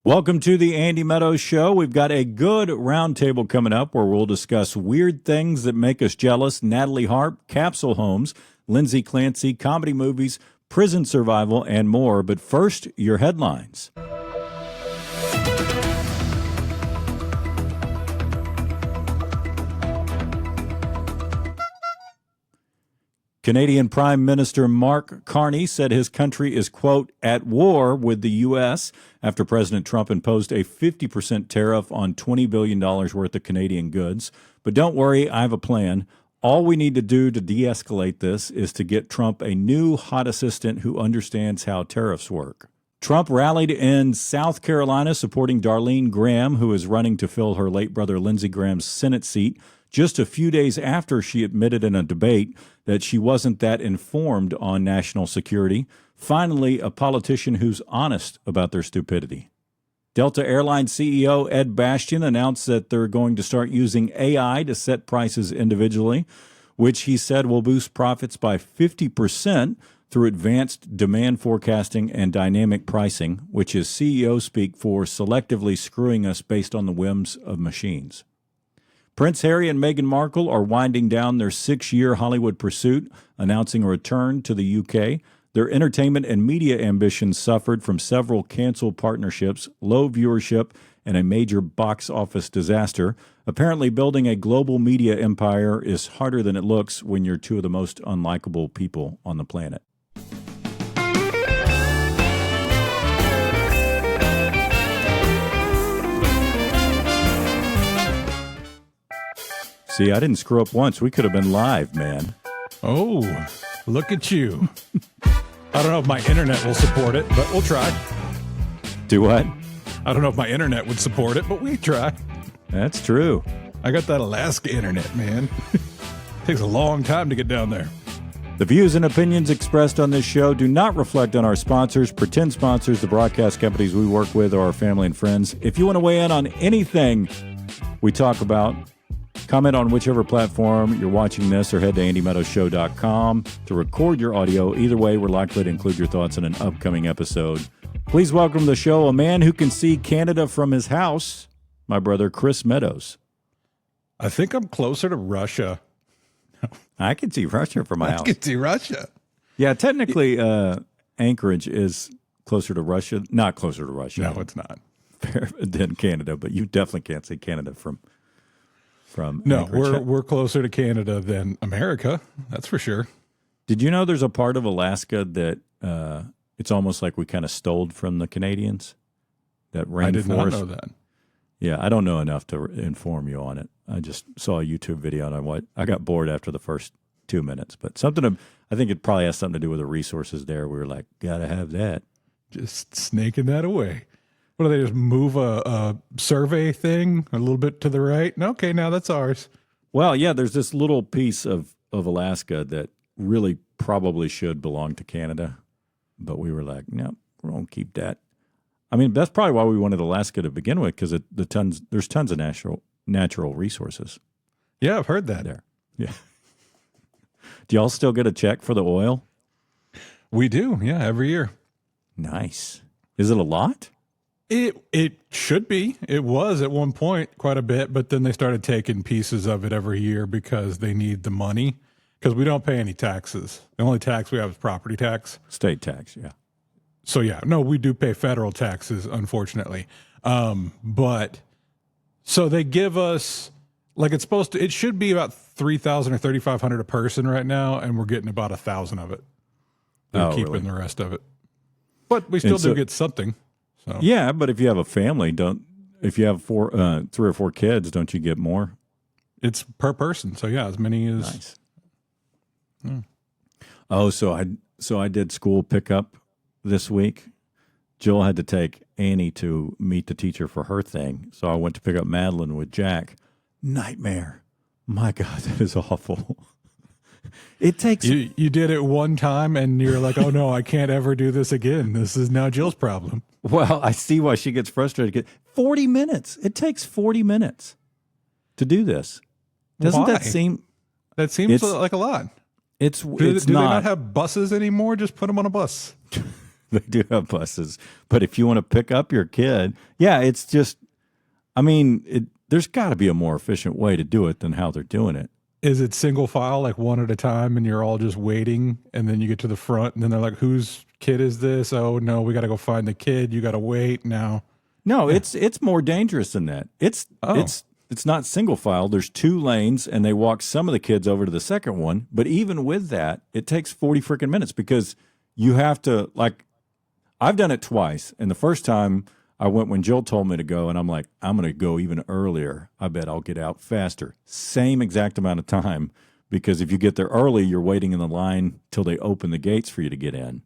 Welcome to the Andy Meadows Show. We've got a good roundtable coming up where we'll discuss weird things that make us jealous, Natalie Harp, capsule homes, Lindsay Clancy, comedy movies, prison survival, and more. But first, your headlines. Canadian Prime Minister Mark Carney said his country is, quote, at war with the U.S. after President Trump imposed a 50% tariff on $20 billion worth of Canadian goods. But don't worry, I have a plan. All we need to do to de-escalate this is to get Trump a new hot assistant who understands how tariffs work. Trump rallied in South Carolina supporting Darline Graham, who is running to fill her late brother Lindsey Graham's Senate seat, just a few days after she admitted in a debate that she wasn't that informed on national security. Finally, a politician who's honest about their stupidity. Delta Airlines CEO Ed Bastian announced that they're going to start using AI to set prices individually, which he said will boost profits by 50% through advanced demand forecasting and dynamic pricing, which is CEO speak for selectively screwing us based on the whims of machines. Prince Harry and Meghan Markle are winding down their 6-year Hollywood pursuit, announcing a return to the UK. Their entertainment and media ambitions suffered from several canceled partnerships, low viewership, and a major box office disaster. Apparently, building a global media empire is harder than it looks when you're two of the most unlikable people on the planet. See, I didn't screw up once. We could have been live, man. Oh, look at you. I don't know if my internet will support it, but we'll try. Do what? I don't know if my internet would support it, but we try. That's true. I got that Alaska internet, man. Takes a long time to get down there. The views and opinions expressed on this show do not reflect on our sponsors, pretend sponsors, the broadcast companies we work with, or our family and friends. If you want to weigh in on anything we talk about, comment on whichever platform you're watching this or head to andymeadowsshow.com to record your audio. Either way, we're likely to include your thoughts in an upcoming episode. Please welcome to the show a man who can see Canada from his house, my brother Chris Meadows. I think I'm closer to Russia. I can see Russia from my house. I can see Russia. Yeah, technically, Anchorage is closer to Russia. Not closer to Russia. No, it's not. Than Canada, but you definitely can't see Canada from no, Anchorage. we're closer to Canada than America. That's for sure. Did you know there's a part of Alaska that it's almost like we kind of stole from the Canadians? That rainforest. I did not know that. Yeah, I don't know enough to inform you on it. I just saw a YouTube video and I got bored after the first 2 minutes. But I think it probably has something to do with the resources there. We were like, gotta have that. Just snaking that away. What do they just move a survey thing a little bit to the right? Okay, now that's ours. Well, yeah, there's this little piece of Alaska that really probably should belong to Canada, but we were like, no, we're going to keep that. I mean, that's probably why we wanted Alaska to begin with, because there's tons of natural resources. Yeah, I've heard that. There. Yeah. Do y'all still get a check for the oil? We do, yeah, every year. Nice. Is it a lot? It should be. It was at one point quite a bit, but then they started taking pieces of it every year because they need the money, because we don't pay any taxes. The only tax we have is property tax. State tax, yeah. So, yeah, no, we do pay federal taxes, unfortunately. But so they give us, like it should be about $3,000 or $3,500 a person right now, and we're getting about 1,000 of it. They're keeping the rest of it. But we still do get something. So. Yeah, but if you have a family, if you have 3 or 4 kids, don't you get more? It's per person. So yeah, as many as. Nice. Oh, so I did school pickup this week. Jill had to take Annie to meet the teacher for her thing, so I went to pick up Madeline with Jack. Nightmare. My God, that is awful. It takes you did it one time and you're like, oh no, I can't ever do this again. This is now Jill's problem. Well, I see why she gets frustrated. 40 minutes. It takes 40 minutes to do this. Doesn't that seem? That seems like a lot. It's do they not have buses anymore? Just put them on a bus. They do have buses. But if you want to pick up your kid, yeah, it's just, I mean, there's got to be a more efficient way to do it than how they're doing it. Is it single file, like one at a time, and you're all just waiting, and then you get to the front, and then they're like, whose kid is this? Oh, no, we got to go find the kid. You got to wait now. No, it's more dangerous than that. It's not single file. There's 2 lanes, and they walk some of the kids over to the second one. But even with that, it takes 40 freaking minutes because you have to, like, I've done it twice. And the first time I went when Jill told me to go, and I'm like, I'm going to go even earlier. I bet I'll get out faster. Same exact amount of time, because if you get there early, you're waiting in the line till they open the gates for you to get in.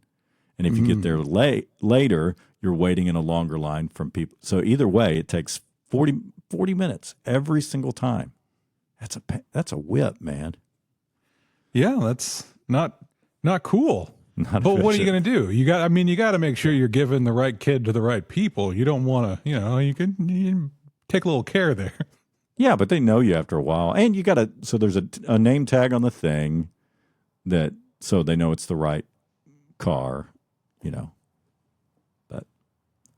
And if you get there later, you're waiting in a longer line from people. So either way, it takes 40 minutes every single time. That's a whip, man. Yeah, that's not cool. But what are you going to do? You got to make sure you're giving the right kid to the right people. You don't want to, you can take a little care there. Yeah, but they know you after a while. And you got to, so there's a name tag on the thing so they know it's the right car, but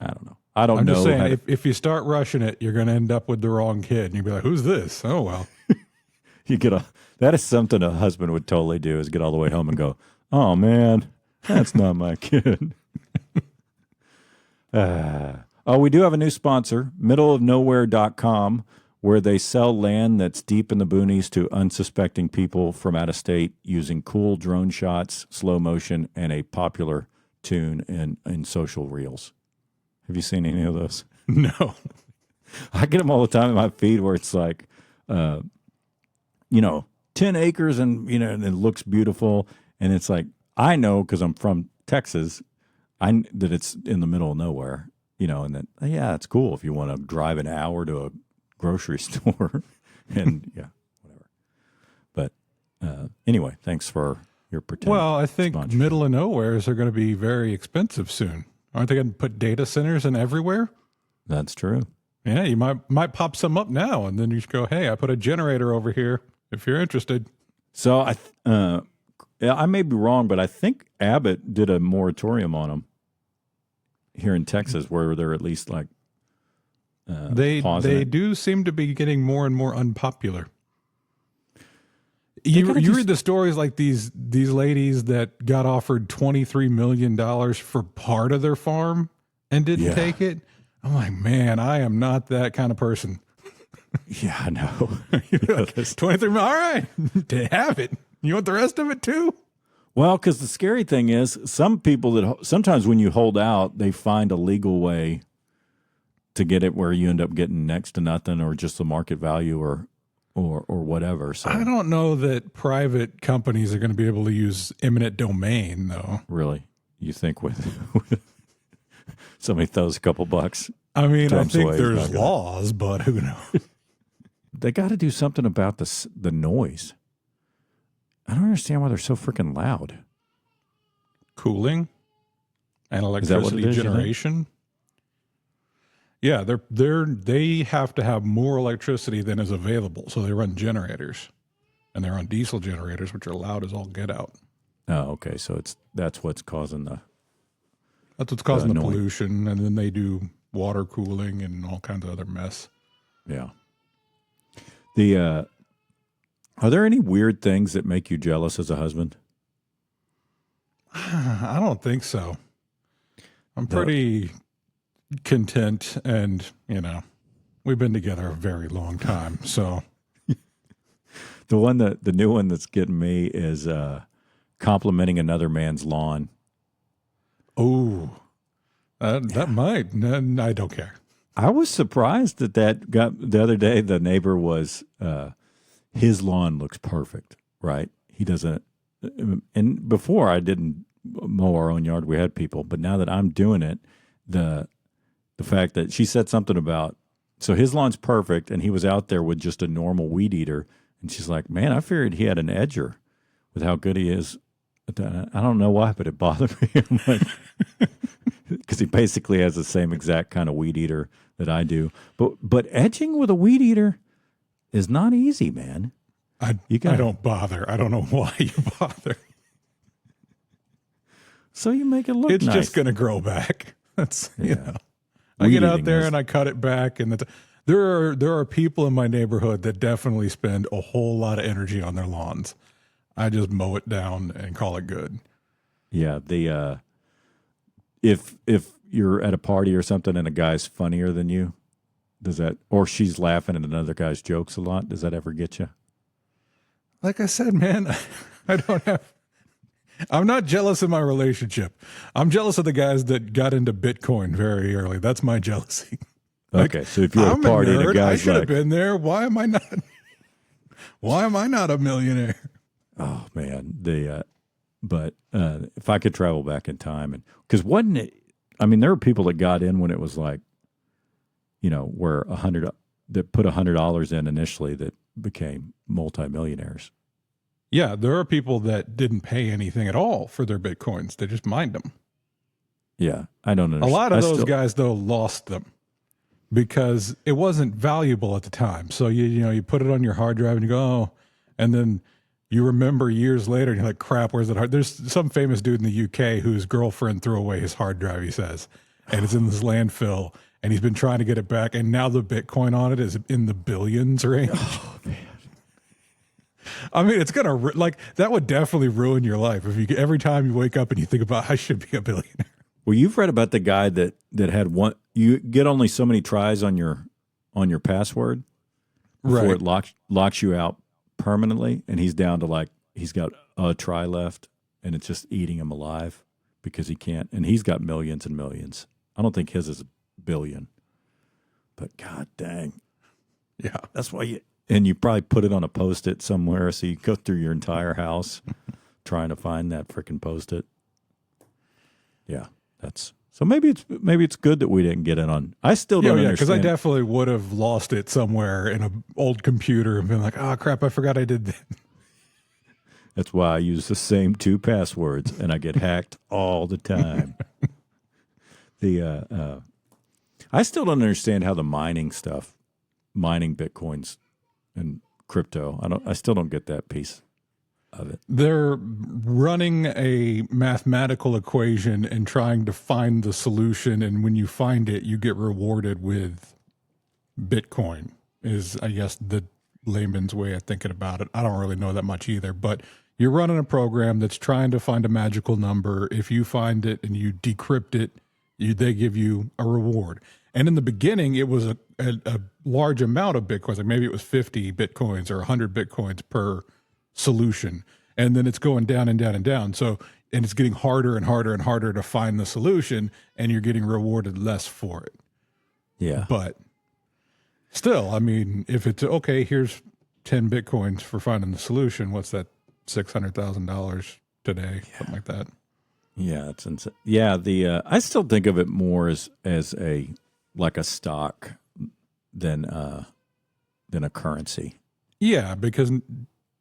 I don't know. I'm just saying, if you start rushing it, you're going to end up with the wrong kid. And you'll be like, who's this? Oh, well. That is something a husband would totally do, is get all the way home and go, oh, man, that's not my kid. We do have a new sponsor, middleofnowhere.com, where they sell land that's deep in the boonies to unsuspecting people from out of state using cool drone shots, slow motion, and a popular tune in social reels. Have you seen any of those? No. I get them all the time in my feed where it's like, 10 acres and it looks beautiful. And it's like, I know because I'm from Texas, that it's in the middle of nowhere, and that, yeah, it's cool if you want to drive an hour to a grocery store and whatever. But anyway, thanks for your pretend. Well, I think middle of nowheres are going to be very expensive soon. Aren't they going to put data centers in everywhere? That's true. Yeah, you might pop some up now, and then you just go, hey, I put a generator over here if you're interested. So I may be wrong, but I think Abbott did a moratorium on them here in Texas, where they're at least like they do seem to be getting more and more unpopular. You read the stories like these ladies that got offered $23 million for part of their farm and didn't take it. I'm like, man, I am not that kind of person. Yeah, I know. Like, 23 million, all right, to have it. You want the rest of it too? Well, because the scary thing is, some people that sometimes when you hold out, they find a legal way to get it where you end up getting next to nothing, or just the market value, or whatever. So I don't know that private companies are going to be able to use eminent domain, though. Really, you think with somebody throws a couple bucks? I mean, I think there's laws, but who knows? They got to do something about the noise. I don't understand why they're so freaking loud. Cooling and electricity generation. Yeah, they have to have more electricity than is available, so they run generators, and they're on diesel generators, which are loud as all get out. Oh, okay, so that's what's causing the pollution, and then they do water cooling and all kinds of other mess. Yeah. Are there any weird things that make you jealous as a husband? I don't think so. I'm pretty content, and we've been together a very long time. So the new one that's getting me is complimenting another man's lawn. Oh, that might. I don't care. I was surprised that got the other day. The neighbor was his lawn looks perfect, right? He doesn't. And before I didn't mow our own yard. We had people, but now that I'm doing it, the fact that she said something about, so his lawn's perfect, and he was out there with just a normal weed eater, and she's like, man, I figured he had an edger with how good he is. I don't know why, but it bothered me. I'm like, because he basically has the same exact kind of weed eater that I do. But edging with a weed eater is not easy, man. I don't bother. I don't know why you bother. So you make it look It's nice. just going to grow back. That's, you know. I Weed get out eating there is- and I cut it back. And there are people in my neighborhood that definitely spend a whole lot of energy on their lawns. I just mow it down and call it good. Yeah, the if you're at a party or something and a guy's funnier than you, does that, or she's laughing at another guy's jokes a lot, does that ever get you? Like I said, man, I'm not jealous of my relationship. I'm jealous of the guys that got into Bitcoin very early. That's my jealousy. Okay, so if you're at I'm a party a nerd. and a I guy's should have like, been there. Why am I not? Why am I not a millionaire? oh man, but if I could travel back in time, and because wasn't it? I mean, there were people that got in when it was like, you know, where that put $100 in initially that became multimillionaires. Yeah, there are people that didn't pay anything at all for their Bitcoins. They just mined them. Yeah, I don't understand. A lot of those guys, though, lost them because it wasn't valuable at the time. So, you put it on your hard drive and you go, oh, and then you remember years later and you're like, crap, where's that hard? There's some famous dude in the UK whose girlfriend threw away his hard drive, he says, and it's in this landfill and he's been trying to get it back. And now the Bitcoin on it is in the billions range. Oh, man. I mean, it's gonna that would definitely ruin your life if every time you wake up and you think about I should be a billionaire. Well, you've read about the guy that had one. You get only so many tries on your password before it locks you out permanently, and he's down to he's got a try left, and it's just eating him alive because he can't. And he's got millions and millions. I don't think his is a billion, but god dang, Yeah, that's why you probably put it on a Post-it somewhere, so you go through your entire house trying to find that freaking Post-it. Yeah, so maybe it's good that we didn't get in on. I still don't understand. Because I definitely would have lost it somewhere in an old computer and been like, oh crap, I forgot I did that. That's why I use the same 2 passwords, and I get hacked all the time. I still don't understand how the mining Bitcoins and crypto. I still don't get that piece of it. They're running a mathematical equation and trying to find the solution, and when you find it, you get rewarded with Bitcoin. Is I guess the layman's way of thinking about it. I don't really know that much either, but you're running a program that's trying to find a magical number. If you find it and you decrypt it, they give you a reward. And in the beginning, it was a large amount of Bitcoins. Like maybe it was 50 Bitcoins or 100 Bitcoins per solution. And then it's going down and down and down. So, and it's getting harder and harder and harder to find the solution, and you're getting rewarded less for it. Yeah. But still, I mean, if it's okay, here's 10 Bitcoins for finding the solution. What's that? $600,000 today, something like that. Yeah, it's insane. Yeah, I still think of it more as a stock than a currency. Yeah, because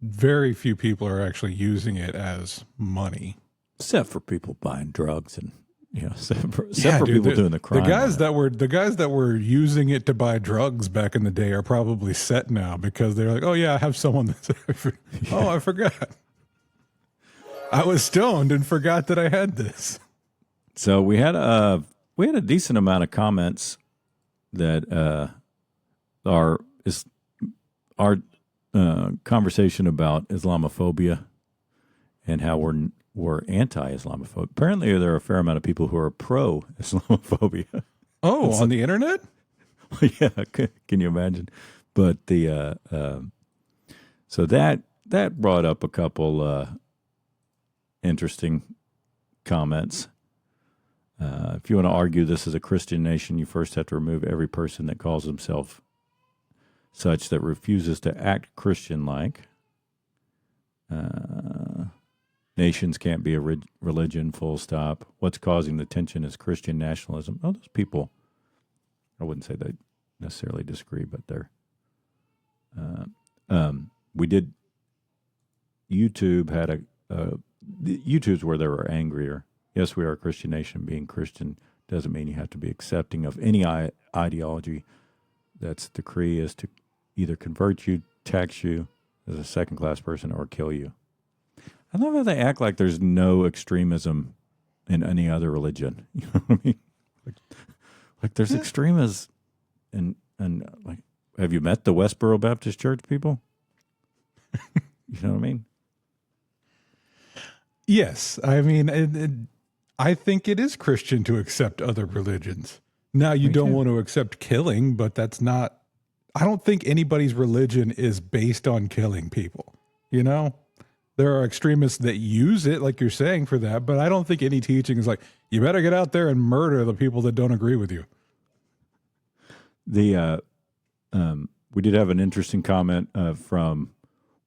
very few people are actually using it as money, except for people buying drugs and except for people doing the crime. The guys that were using it to buy drugs back in the day are probably set now because they're like, oh yeah, I have someone that's oh, I forgot. I was stoned and forgot that I had this. So we had a decent amount of comments that our conversation about Islamophobia and how we're anti-Islamophobic. Apparently, there are a fair amount of people who are pro-Islamophobia. Oh, on the internet? Yeah, can you imagine? But so that brought up a couple interesting comments. If you want to argue this is a Christian nation, you first have to remove every person that calls himself such that refuses to act Christian-like. Nations can't be a religion, full stop. What's causing the tension is Christian nationalism. Oh, those people, I wouldn't say they necessarily disagree, but they're, YouTube had YouTube's where they were angrier. Yes, we are a Christian nation. Being Christian doesn't mean you have to be accepting of any ideology. That's decree is to either convert you, tax you as a second-class person, or kill you. I love how they act like there's no extremism in any other religion. You know what I mean? Like there's extremists, and like, have you met the Westboro Baptist Church people? You know what I mean? Yes. I mean, I think it is Christian to accept other religions. Now, you don't want to accept killing, but that's not, I don't think anybody's religion is based on killing people. You know, there are extremists that use it, like you're saying, for that, but I don't think any teaching is like, you better get out there and murder the people that don't agree with you. We did have an interesting comment from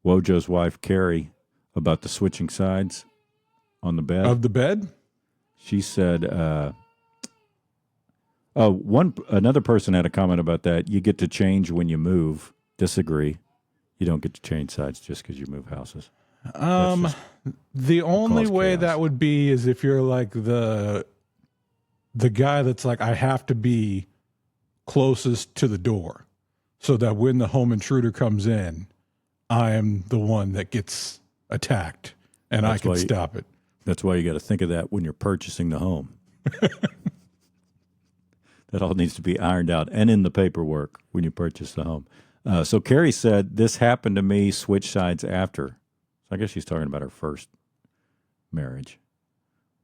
Wojo's wife, Carrie, about the switching sides on the bed. Of the bed? She said, another person had a comment about that. You get to change when you move. Disagree. You don't get to change sides just because you move houses. The only way that would be is if you're like the guy that's like, I have to be closest to the door so that when the home intruder comes in, I am the one that gets attacked and I can stop it. That's why you got to think of that when you're purchasing the home. That all needs to be ironed out and in the paperwork when you purchase the home. So Carrie said, this happened to me, switch sides after. So I guess she's talking about her first marriage.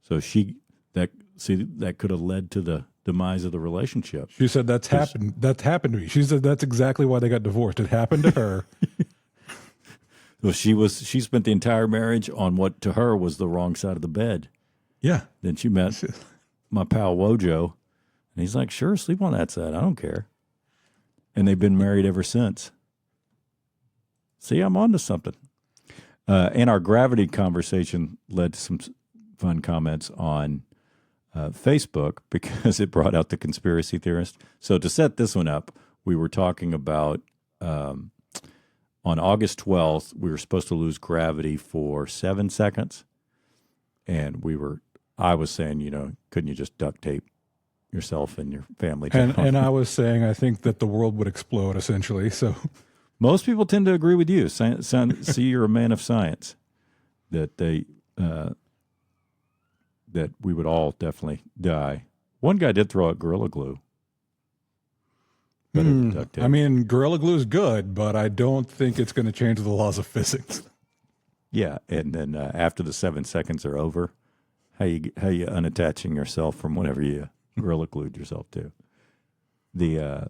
So that could have led to the demise of the relationship. She said that's happened to me. She said that's exactly why they got divorced. It happened to her. Well, she spent the entire marriage on what to her was the wrong side of the bed. Yeah. Then she met my pal Wojo, and he's like, sure, sleep on that side. I don't care. And they've been married ever since. See, I'm on to something. And our gravity conversation led to some fun comments on Facebook because it brought out the conspiracy theorist. So to set this one up, we were talking about on August 12th, we were supposed to lose gravity for 7 seconds. And I was saying, couldn't you just duct tape yourself and your family down? And I was saying, I think that the world would explode essentially. So most people tend to agree with you. See, you're a man of science. That that we would all definitely die. One guy did throw out Gorilla Glue. Better than duct tape. I mean, Gorilla Glue is good, but I don't think it's going to change the laws of physics. Yeah, and then after the 7 seconds are over, how you unattaching yourself from whatever you Gorilla Glued yourself to? The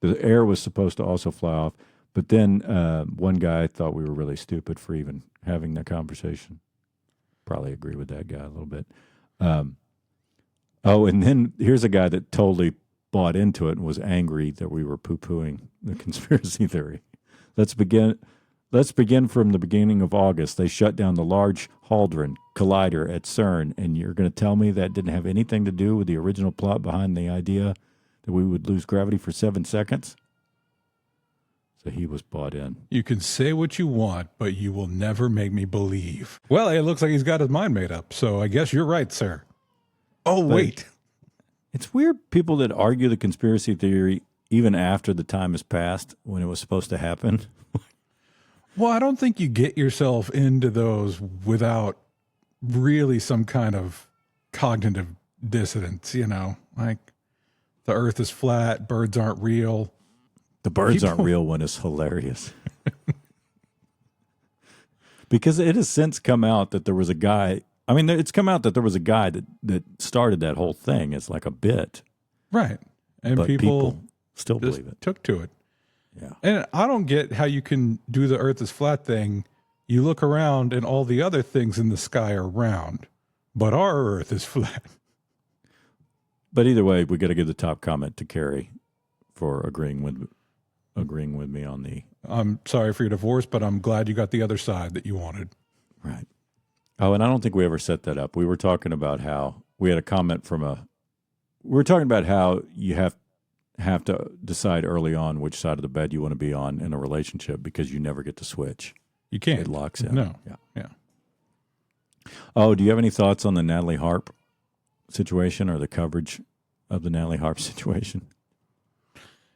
air was supposed to also fly off, but then one guy thought we were really stupid for even having that conversation. Probably agree with that guy a little bit. And then here's a guy that totally bought into it and was angry that we were poo-pooing the conspiracy theory. Let's begin from the beginning of August. They shut down the Large Hadron Collider at CERN, and you're going to tell me that didn't have anything to do with the original plot behind the idea that we would lose gravity for 7 seconds? So he was bought in. You can say what you want, but you will never make me believe. Well, it looks like he's got his mind made up, so I guess you're right, sir. Oh, wait. It's weird people that argue the conspiracy theory even after the time has passed when it was supposed to happen. Well, I don't think you get yourself into those without really some kind of cognitive dissonance, like the earth is flat, birds aren't real. The birds aren't real one is hilarious. Because it has since come out that there was a guy. I mean, it's come out that there was a guy that started that whole thing. It's like a bit. Right. And but people still just believe it. Took to it. Yeah. And I don't get how you can do the earth is flat thing. You look around and all the other things in the sky are round, but our earth is flat. But either way, we got to give the top comment to Carrie for agreeing with me on the... I'm sorry for your divorce, but I'm glad you got the other side that you wanted. Right. Oh, and I don't think we ever set that up. We were talking about how we had a comment from we were talking about how you have to decide early on which side of the bed you want to be on in a relationship because you never get to switch. You can't. It locks in. No. Yeah. Oh, do you have any thoughts on the Natalie Harp situation or the coverage of the Natalie Harp situation?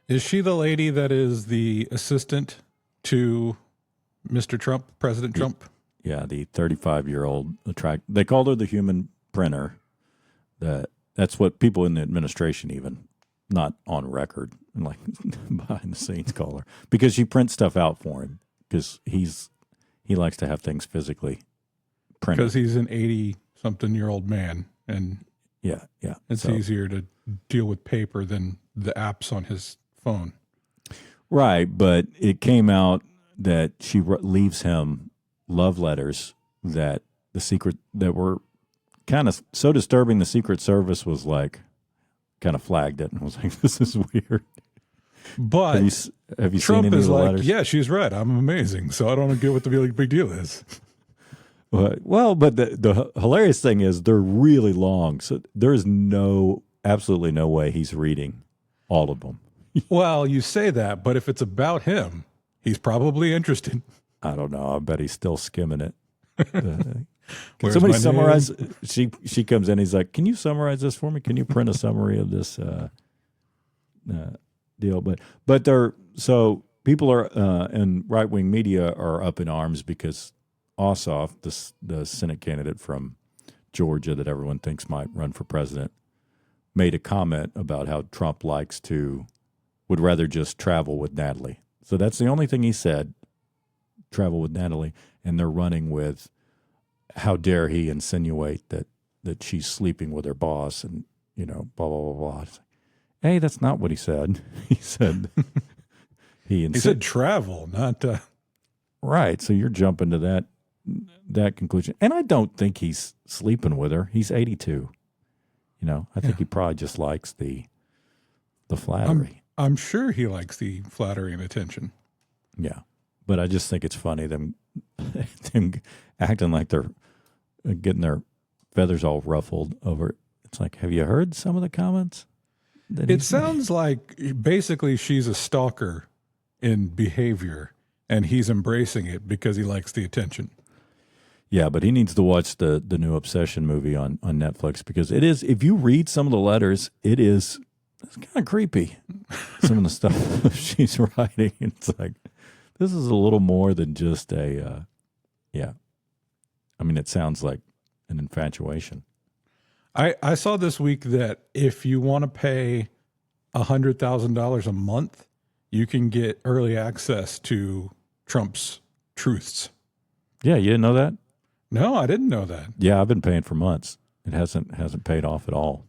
Is she the lady that is the assistant to Mr. Trump, President Trump? Yeah, the 35-year-old they called her the human printer. That's what people in the administration, even not on record, and like behind the scenes, call her, because she prints stuff out for him because he likes to have things physically printed. Because he's an 80-something-year-old man, and yeah, it's easier to deal with paper than the apps on his phone. Right, but it came out that she leaves him love letters that were kind of so disturbing. The Secret Service was like, kind of flagged it and was like, "This is weird." But have you Trump seen any is of the like, letters? "Yeah, she's right. I'm amazing." So I don't get what the big deal is. Well, but the hilarious thing is they're really long, so there's absolutely no way he's reading all of them. Well, you say that, but if it's about him, he's probably interested. I don't know. I bet he's still skimming it. Can Where's somebody my summarize? She comes in. He's like, "Can you summarize this for me? Can you print a summary of this deal?" But people are and right wing media are up in arms because Ossoff, the Senate candidate from Georgia that everyone thinks might run for president, made a comment about how Trump would rather just travel with Natalie. So that's the only thing he said, travel with Natalie. And they're running with, how dare he insinuate that she's sleeping with her boss and, blah, blah, blah, blah. It's like, hey, that's not what he said. He said, he said travel, not. Right. So you're jumping to that conclusion. And I don't think he's sleeping with her. He's 82. I think he probably just likes the flattery. I'm sure he likes the flattery and attention. Yeah. But I just think it's funny them acting like they're getting their feathers all ruffled over it. It's like, have you heard some of the comments? It sounds like basically she's a stalker in behavior, and he's embracing it because he likes the attention. Yeah, but he needs to watch the new Obsession movie on Netflix, because it is, if you read some of the letters, it's kind of creepy. Some of the stuff she's writing, it's like, this is a little more than just it sounds like an infatuation. I saw this week that if you want to pay $100,000 a month, you can get early access to Trump's truths. Yeah, you didn't know that? No, I didn't know that. Yeah, I've been paying for months. It hasn't paid off at all.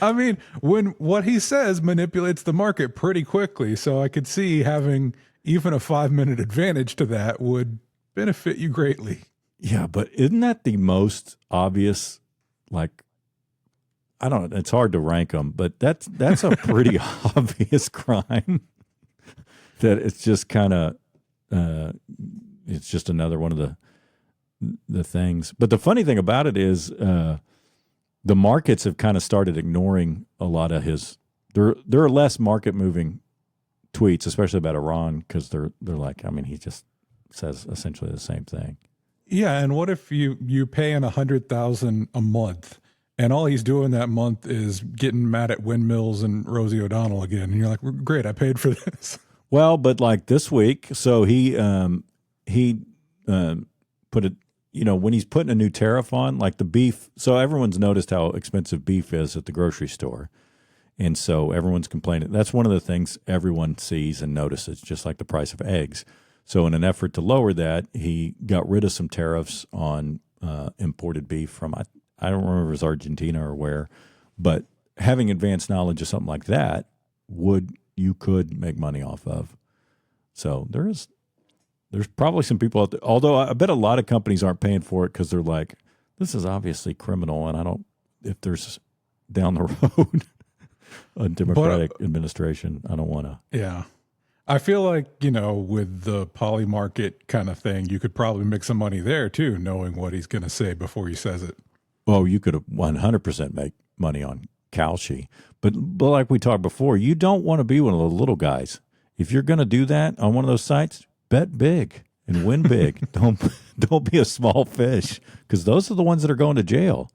I mean, when what he says manipulates the market pretty quickly, so I could see having even a 5-minute advantage to that would benefit you greatly. Yeah, but isn't that the most obvious? Like, I don't know. It's hard to rank them, but that's a pretty obvious crime. That it's just kind of, it's just another one of the things. But the funny thing about it is, the markets have kind of started ignoring a lot of his. There are less market moving tweets, especially about Iran, because they're like, he just says essentially the same thing. Yeah, and what if you pay him $100,000 a month, and all he's doing that month is getting mad at windmills and Rosie O'Donnell again, and you're like, great, I paid for this. Well, but like this week, so he put it. When he's putting a new tariff on, like the beef. So everyone's noticed how expensive beef is at the grocery store, and so everyone's complaining. That's one of the things everyone sees and notices, just like the price of eggs. So in an effort to lower that, he got rid of some tariffs on imported beef from, I don't remember if it was Argentina or where, but having advanced knowledge of something like that, you could make money off of. So there's probably some people out there, although I bet a lot of companies aren't paying for it because they're like, this is obviously criminal, and if there's down the road a Democratic administration, I don't want to. Yeah. I feel like, with the poly market kind of thing, you could probably make some money there too, knowing what he's going to say before he says it. Well, you could have 100% make money on Kalshi. But like we talked before, you don't want to be one of the little guys. If you're going to do that on one of those sites, bet big and win big. Don't be a small fish, because those are the ones that are going to jail.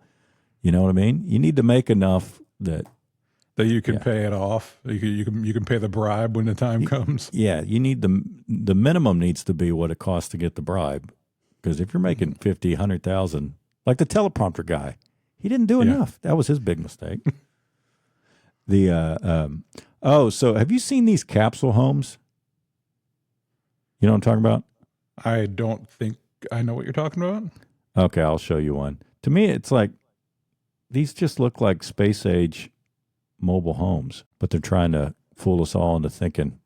You know what I mean? You need to make enough that you can pay it off. You can pay the bribe when the time comes. Yeah, you need the minimum needs to be what it costs to get the bribe. Because if you're making 50, 100,000, Like the teleprompter guy. He didn't do enough. That was his big mistake. So have you seen these capsule homes? You know what I'm talking about? I don't think I know what you're talking about. Okay, I'll show you one. To me, it's like these just look like space age mobile homes, but they're trying to fool us all into thinking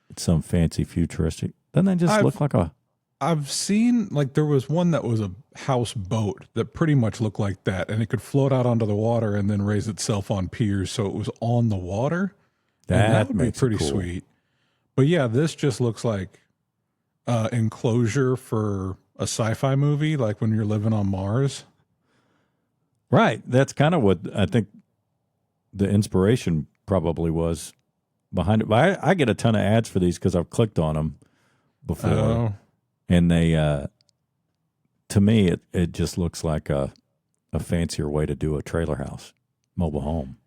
it's some fancy futuristic. Doesn't that just look like a... I've seen, like, there was one that was a houseboat that pretty much looked like that, and it could float out onto the water and then raise itself on piers, so it was on the water. That would be pretty sweet. But yeah, this just looks like enclosure for a sci-fi movie, like when you're living on Mars. Right. That's kind of what I think the inspiration probably was behind it. But I get a ton of ads for these because I've clicked on them before. Oh. And they, to me, it just looks like a fancier way to do a trailer house, mobile home.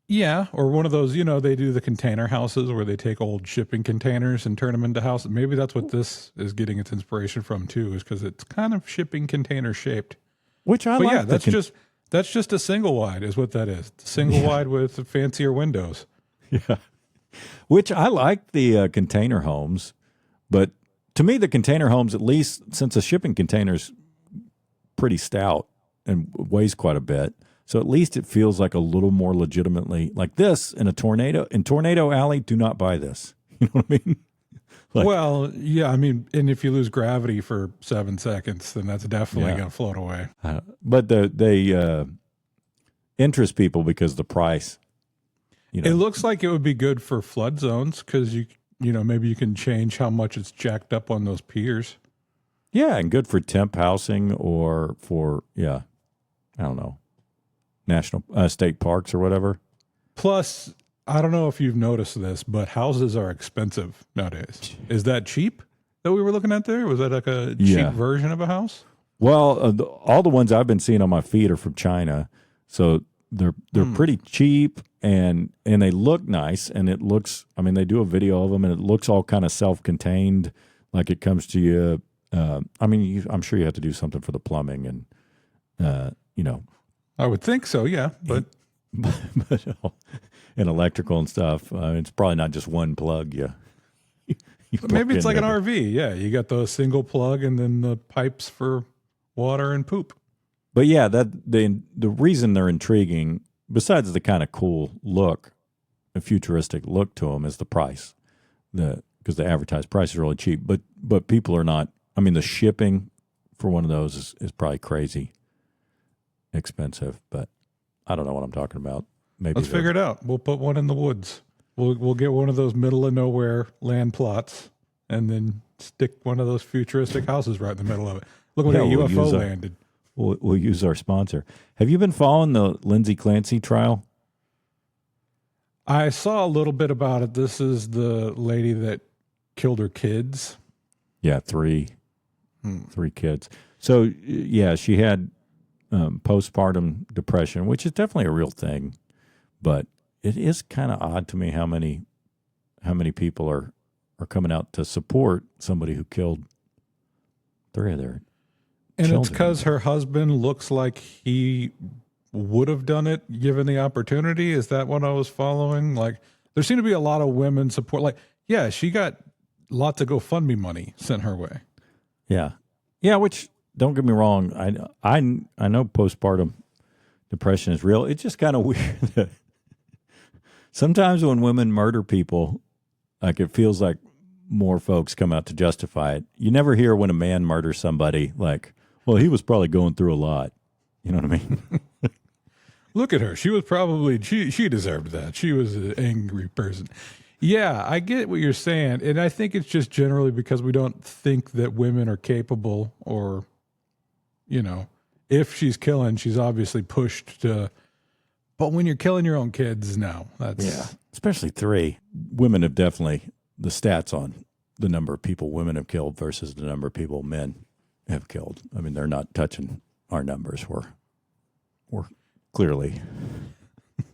Yeah, or one of those, they do the container houses where they take old shipping containers and turn them into houses. Maybe that's what this is getting its inspiration from too, is because it's kind of shipping container shaped. Which I like. Yeah, that's just a single wide is what that is. Single wide with fancier windows. Yeah. Which I like the container homes, but to me, the container homes, at least since a shipping container's pretty stout and weighs quite a bit, so at least it feels like a little more legitimately like this in a tornado. In Tornado Alley, do not buy this. You know what I mean? Well, yeah, I mean, and if you lose gravity for 7 seconds, then that's definitely going to float away. But they interest people because of the price. It looks like it would be good for flood zones because maybe you can change how much it's jacked up on those piers. Yeah, and good for temp housing or for, I don't know, national state parks or whatever. Plus, I don't know if you've noticed this, but houses are expensive nowadays. Is that cheap that we were looking at there? Was that like a cheap version of a house? Well, all the ones I've been seeing on my feed are from China, so they're pretty cheap and they look nice. And it looks, I mean, they do a video of them and it looks all kind of self-contained, like it comes to you. I'm sure you have to do something for the plumbing and I would think so, yeah, but and electrical and stuff. It's probably not just one plug. You maybe it's like an RV. Yeah, you got the single plug and then the pipes for water and poop. But yeah, the reason they're intriguing, besides the kind of cool look, a futuristic look to them, is the price. Because the advertised price is really cheap. But people are not. I mean, the shipping for one of those is probably crazy expensive. But I don't know what I'm talking about. Maybe let's figure it out. We'll put one in the woods. We'll get one of those middle of nowhere land plots and then stick one of those futuristic houses right in the middle of it. Look when a UFO landed. We'll use our sponsor. Have you been following the Lindsay Clancy trial? I saw a little bit about it. This is the lady that killed her kids. Yeah, three kids. So yeah, she had postpartum depression, which is definitely a real thing. But it is kind of odd to me how many people are coming out to support somebody who killed three of their and children. It's because her husband looks like he would have done it given the opportunity. Is that what I was following? Like, there seem to be a lot of women support. Like, yeah, she got lots of GoFundMe money sent her way. Yeah. Which, don't get me wrong, I know postpartum depression is real. It's just kind of weird that sometimes when women murder people, like it feels like more folks come out to justify it. You never hear when a man murders somebody like, well, he was probably going through a lot. You know what I mean? Look at her. She was probably, she deserved that. She was an angry person. Yeah, I get what you're saying. And I think it's just generally because we don't think that women are capable or, if she's killing, she's obviously pushed to. But when you're killing your own kids, no, that's especially three. Women have definitely the stats on the number of people women have killed versus the number of people men have killed. I mean, they're not touching our numbers. We're clearly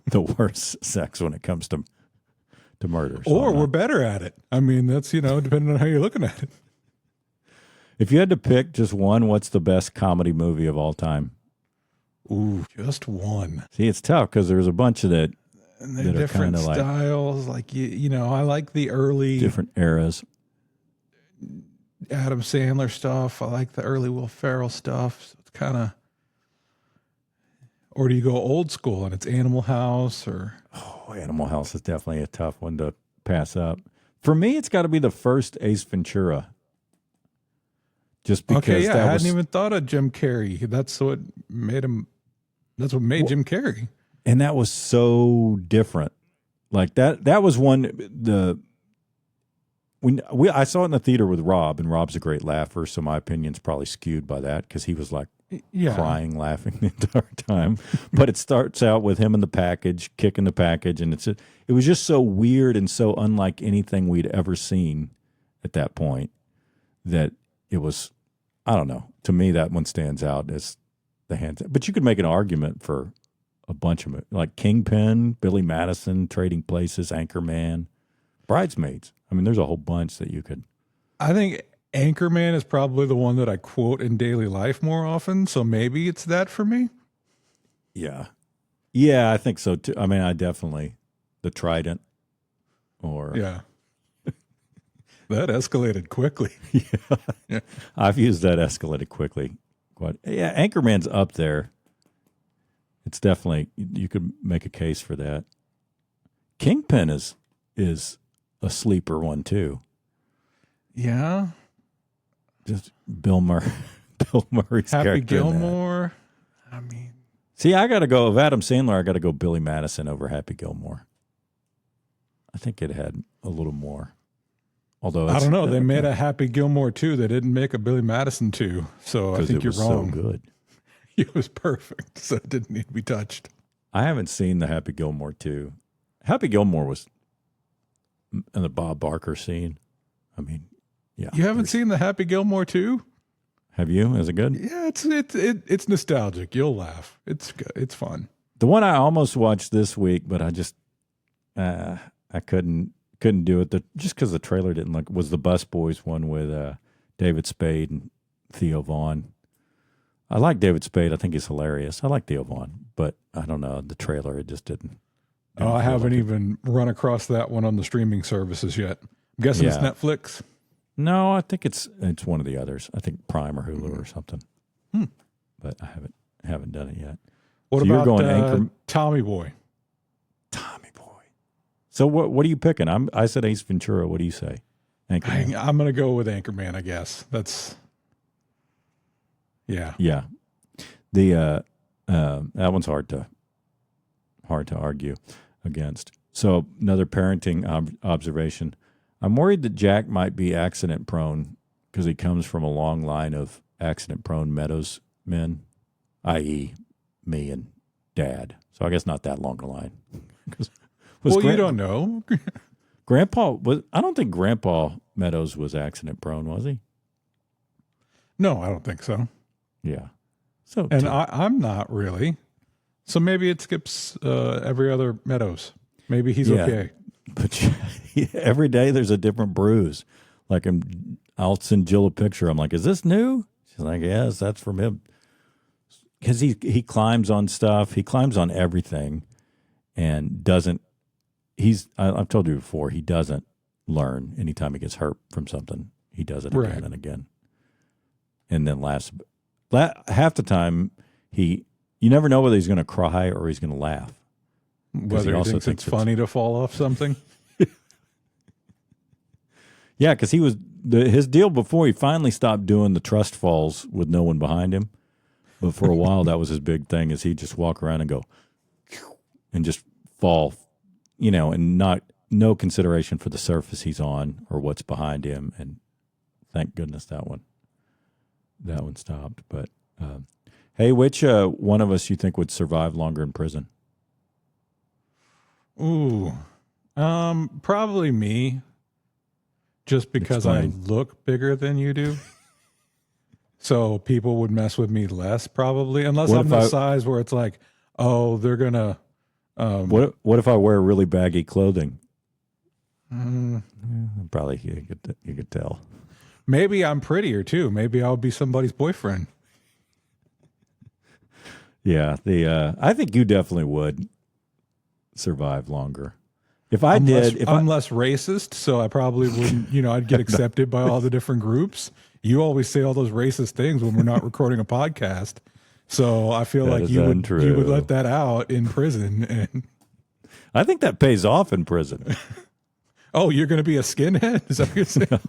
the worst sex when it comes to murder. Or we're better at it. I mean, that's depending on how you're looking at it. If you had to pick just one, what's the best comedy movie of all time? Ooh, just one. See, it's tough because there's a bunch of that And they're different styles. Like, you know, I like the early different eras. Adam Sandler stuff. I like the early Will Ferrell stuff. So it's kind of, or do you go old school and it's Animal House or? Oh, Animal House is definitely a tough one to pass up. For me, it's got to be the first Ace Ventura. Just because I hadn't even thought of Jim Carrey. That's what made him. That's what made Jim Carrey. And that was so different. Like that was one I saw it in the theater with Rob, and Rob's a great laugher, so my opinion's probably skewed by that because he was like crying, laughing the entire time. But it starts out with him in the package, kicking the package, and it was just so weird and so unlike anything we'd ever seen at that point that it was, I don't know. To me, that one stands out as the hands. But you could make an argument for a bunch of it, like Kingpin, Billy Madison, Trading Places, Anchorman, Bridesmaids. I mean, there's a whole bunch that you could. I think Anchorman is probably the one that I quote in daily life more often. So maybe it's that for me. Yeah. Yeah, I think so too. I mean, I definitely, the Trident or. Yeah. That escalated quickly. Yeah. I've used that escalated quickly. Yeah, Anchorman's up there. It's definitely, you could make a case for that. Kingpin is a sleeper one too. Yeah. Just Bill Murray's Happy character. Gilmore. I mean, see, I got to go of Adam Sandler. I got to go Billy Madison over Happy Gilmore. I think it had a little more. Although I don't know, they made a Happy Gilmore 2. They didn't make a Billy Madison 2. So I think you're wrong. So good. It was perfect, so it didn't need to be touched. I haven't seen the Happy Gilmore 2. Happy Gilmore was in the Bob Barker scene. I mean, yeah. You haven't seen the Happy Gilmore 2? Have you? Is it good? Yeah, it's nostalgic. You'll laugh. It's good. It's fun. The one I almost watched this week, but I just I couldn't do it. Just because the trailer didn't look, was the Bus Boys one with David Spade and Theo Vaughn. I like David Spade. I think he's hilarious. I like Theo Vaughn, but I don't know. The trailer, it just didn't. Oh, I haven't even run across that one on the streaming services yet. I'm guessing it's Netflix. No, I think it's one of the others. I think Prime or Hulu or something. But I haven't done it yet. What so about you're going Tommy Boy? Tommy Boy. So what are you picking? I said Ace Ventura. What do you say? Anchorman. I'm going to go with Anchorman, I guess. That's. Yeah. Yeah. The that one's hard to argue against. So another parenting observation. I'm worried that Jack might be accident prone because he comes from a long line of accident prone Meadows men, i.e. me and Dad. So I guess not that long a line. You don't know. I don't think Grandpa Meadows was accident prone, was he? No, I don't think so. Yeah. So I'm not really. So maybe it skips every other Meadows. Maybe he's okay. But every day there's a different bruise. Like I'll send Jill a picture. I'm like, is this new? She's like, yes, that's from him. Because he climbs on stuff. He climbs on everything and doesn't. I've told you before, he doesn't learn anytime he gets hurt from something. He does it again and again. And then half the time, you never know whether he's going to cry or he's going to laugh. Whether he thinks it's funny to fall off something. Yeah, because his deal before he finally stopped doing the trust falls with no one behind him. But for a while, that was his big thing, is he'd just walk around and go and just fall, and no consideration for the surface he's on or what's behind him. And thank goodness that one stopped. But hey, which one of us you think would survive longer in prison? Ooh, probably me. Just because I look bigger than you do. So people would mess with me less, probably, unless I'm the size where it's like, oh, they're gonna. What if I wear really baggy clothing? Probably you could tell. Maybe I'm prettier too. Maybe I'll be somebody's boyfriend. Yeah, I think you definitely would survive longer. If I I'm did, I'm less racist, so I probably wouldn't, I'd get accepted by all the different groups. You always say all those racist things when we're not recording a podcast. So I feel like you would let that out in prison. And I think that pays off in prison. oh, you're going to be a skinhead? Is that what you're saying?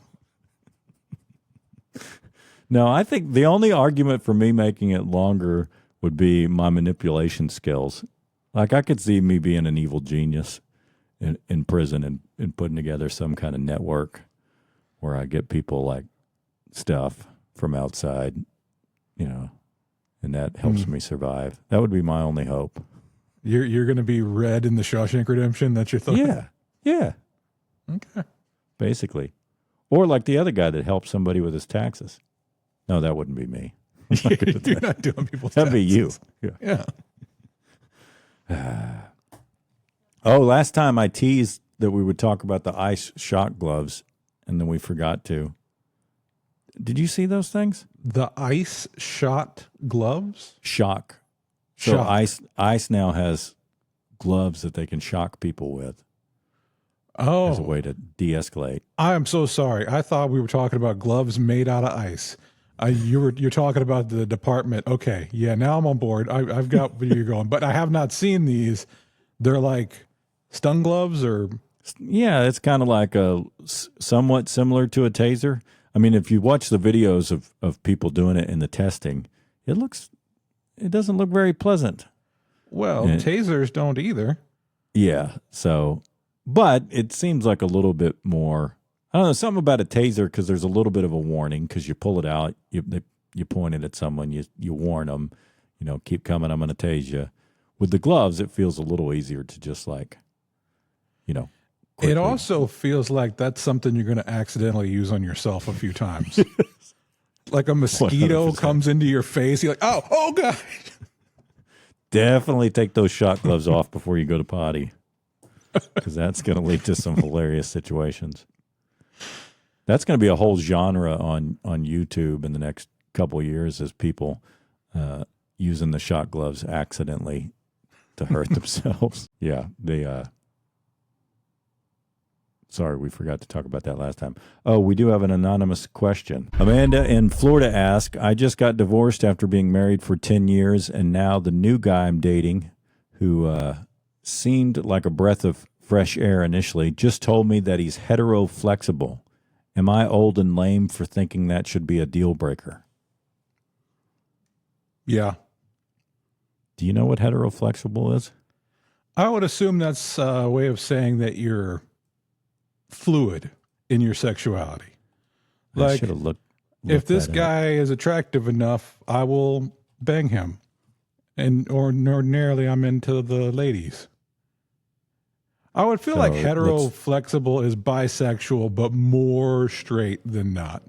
No, I think the only argument for me making it longer would be my manipulation skills. Like I could see me being an evil genius in prison and putting together some kind of network where I get people like stuff from outside, and that helps me survive. That would be my only hope. You're going to be Red in the Shawshank Redemption? That's your thought? Yeah. Okay. Basically. Or like the other guy that helped somebody with his taxes. No, that wouldn't be me. You're not doing people's That'd taxes. be you. Yeah. Oh, last time I teased that we would talk about the ice shock gloves, and then we forgot to. Did you see those things? The ice shot gloves? Shock. So ice now has gloves that they can shock people with as a way to de-escalate. I am so sorry. I thought we were talking about gloves made out of ice. You're talking about the department. Okay, yeah. Now I'm on board. I've got where you're going, but I have not seen these. They're like stun gloves, or yeah, it's kind of like somewhat similar to a taser. I mean, if you watch the videos of people doing it in the testing, it doesn't look very pleasant. Well, tasers don't either. Yeah. So, but it seems like a little bit more. I don't know, something about a taser, because there's a little bit of a warning, because you pull it out, you point it at someone, you warn them, keep coming, I'm going to tase you. With the gloves, it feels a little easier to just like, quickly. It also feels like that's something you're going to accidentally use on yourself a few times. Like a mosquito 100%. comes into your face, you're like, oh God. Definitely take those shot gloves off before you go to potty, because that's going to lead to some hilarious situations. That's going to be a whole genre on YouTube in the next couple of years, as people using the shot gloves accidentally to hurt themselves. Yeah, sorry, we forgot to talk about that last time. Oh, we do have an anonymous question. Amanda in Florida asked, I just got divorced after being married for 10 years, and now the new guy I'm dating, who seemed like a breath of fresh air initially, just told me that he's heteroflexible. Am I old and lame for thinking that should be a deal breaker? Yeah. Do you know what heteroflexible is? I would assume that's a way of saying that you're fluid in your sexuality. I should have looked if this that guy is attractive enough, I will bang him. And ordinarily I'm into the ladies. I would feel like heteroflexible is bisexual, but more straight than not.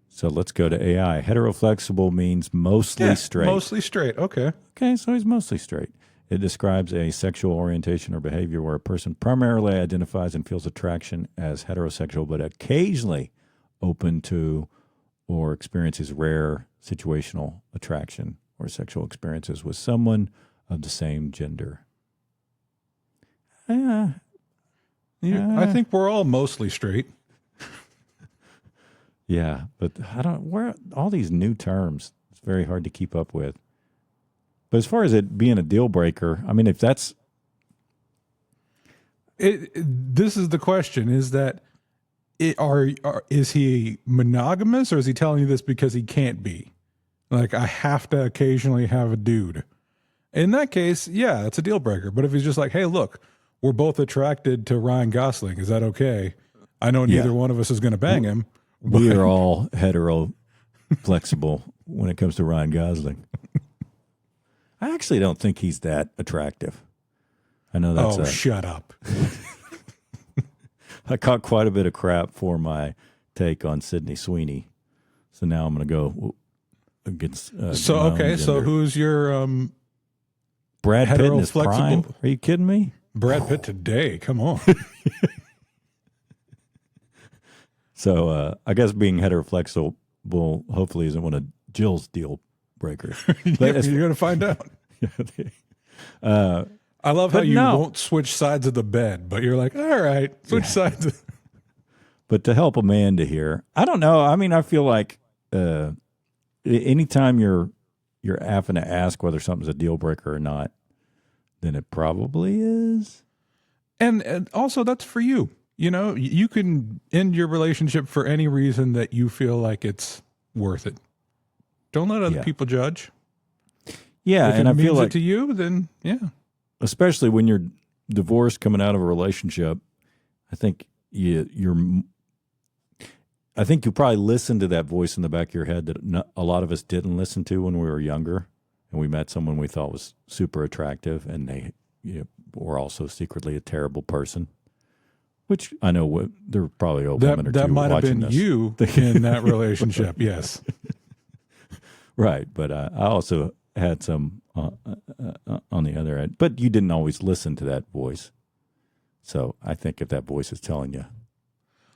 So let's go to AI. Heteroflexible means mostly straight. Mostly straight. Okay. Okay, so he's mostly straight. It describes a sexual orientation or behavior where a person primarily identifies and feels attraction as heterosexual, but occasionally open to or experiences rare situational attraction or sexual experiences with someone of the same gender. I think we're all mostly straight. Yeah, but where all these new terms, it's very hard to keep up with. But as far as it being a deal breaker, I mean, if that's this is the question: is that is he monogamous, or is he telling you this because he can't be? Like, I have to occasionally have a dude. In that case, yeah, it's a deal breaker. But if he's just like, hey, look, we're both attracted to Ryan Gosling, is that okay? I know neither one of us is going to bang him. We are all hetero-flexible when it comes to Ryan Gosling. I actually don't think he's that attractive. I know that's shut up. I caught quite a bit of crap for my take on Sydney Sweeney. So now I'm going to go against so who's your Brad Pitt in his prime? Are you kidding me? Brad Pitt today, come on. So I guess being heteroflexible hopefully isn't one of Jill's deal breakers. But You're going to find out. I love how you won't switch sides of the bed, but you're like, all right, switch sides. But to help Amanda here, I don't know. I mean, I feel like anytime you're having to ask whether something's a deal breaker or not, then it probably is. And also, that's for you. You know, you can end your relationship for any reason that you feel like it's worth it. Don't let other people judge. Yeah, and I feel like to you, then especially when you're divorced, coming out of a relationship, I think I think you probably listen to that voice in the back of your head that a lot of us didn't listen to when we were younger, and we met someone we thought was super attractive, and they were also secretly a terrible person. Which I know there were probably a woman or two that might have watching been this. You in that relationship, yes. Right, but I also had some on the other end. But you didn't always listen to that voice. So I think if that voice is telling you,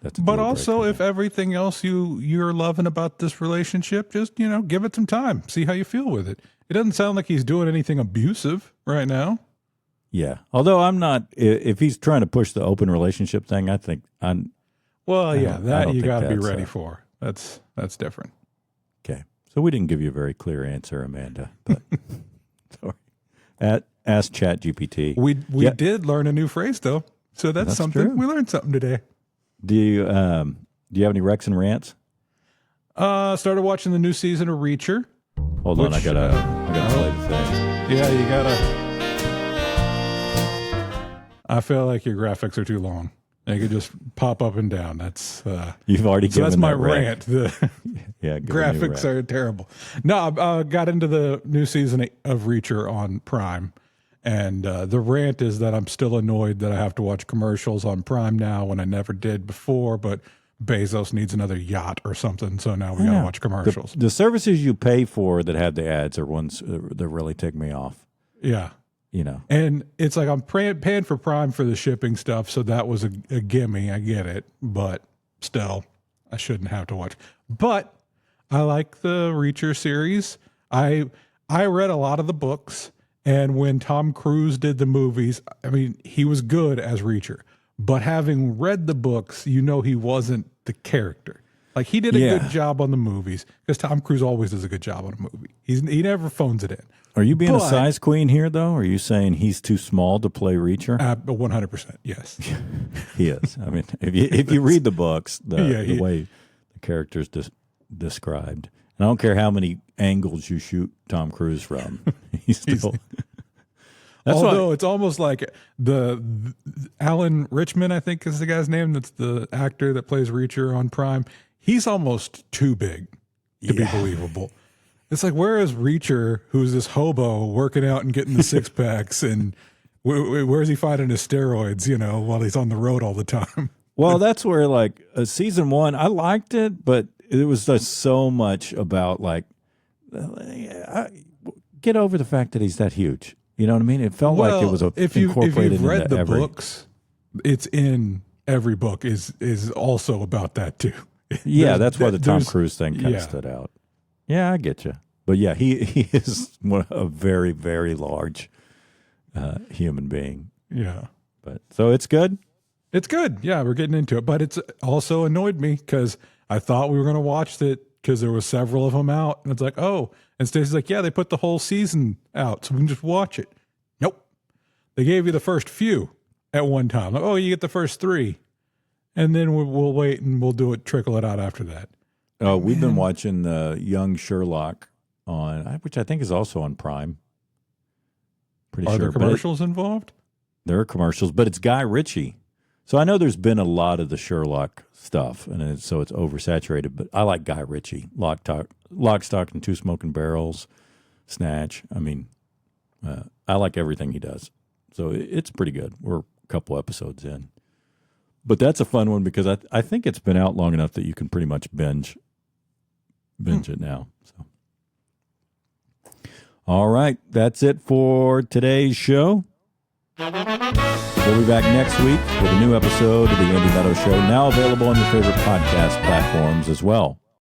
that's a but deal also breaker. If everything else you're loving about this relationship, just give it some time, see how you feel with it. It doesn't sound like he's doing anything abusive right now. Yeah, although I'm not. If he's trying to push the open relationship thing, I think I'm. Well, yeah, that you got to be that's, ready for. That's different. Okay, so we didn't give you a very clear answer, Amanda. But sorry. Ask ChatGPT. We did learn a new phrase though, so that's something. True. We learned something today. Do you have any Rex and rants? Started watching the new season of Reacher. Hold on, I gotta play the thing. Yeah, you gotta. I feel like your graphics are too long. They could just pop up and down. That's you've already given that's my that rant. The graphics rant. are terrible. No, I got into the new season of Reacher on Prime, and the rant is that I'm still annoyed that I have to watch commercials on Prime now when I never did before. But Bezos needs another yacht or something, so now we got to watch commercials. The services you pay for that have the ads are ones that really tick me off. Yeah. And it's like I'm paying for Prime for the shipping stuff, so that was a gimme. I get it, but still, I shouldn't have to watch. But I like the Reacher series. I read a lot of the books, and when Tom Cruise did the movies, I mean, he was good as Reacher. But having read the books, he wasn't the character. Like, he did a good job on the movies, because Tom Cruise always does a good job on a movie. He never phones it in. Are you being a size queen here, though? Are you saying he's too small to play Reacher? 100%, yes. He is. I mean, if you read the books, the way the character's described, and I don't care how many angles you shoot Tom Cruise from, he's still... Although it's almost like the Alan Richman, I think is the guy's name. That's the actor that plays Reacher on Prime. He's almost too big to be believable. It's like, where is Reacher, who's this hobo working out and getting the six packs, and where's he finding his steroids? While he's on the road all the time. Well, that's where season 1, I liked it, but it was just so much about get over the fact that he's that huge. You know what I mean? It felt like it was incorporated if you've read into the books, it's in every book is also about that too. Yeah, that's why the Tom Cruise thing kind of stood out. Yeah, I get you. But yeah, he is a very, very large human being. Yeah. But so it's good? It's good. Yeah, we're getting into it. But it's also annoyed me because I thought we were going to watch it because there was several of them out. And it's like, oh. And Stacey's like, yeah, they put the whole season out, so we can just watch it. Nope. They gave you the first few at one time. Like, oh, you get the first 3. And then we'll wait and we'll trickle it out after that. Oh, we've been watching the Young Sherlock which I think is also on Prime. Pretty sure. Are there commercials involved? There are commercials, but it's Guy Ritchie. So I know there's been a lot of the Sherlock stuff, and so it's oversaturated, but I like Guy Ritchie. Lock, Stock, and Two Smoking Barrels, Snatch. I mean, I like everything he does. So it's pretty good. We're a couple episodes in. But that's a fun one because I think it's been out long enough that you can pretty much binge it now. So, all right, that's it for today's show. We'll be back next week with a new episode of the Andy Meadows Show, now available on your favorite podcast platforms as well.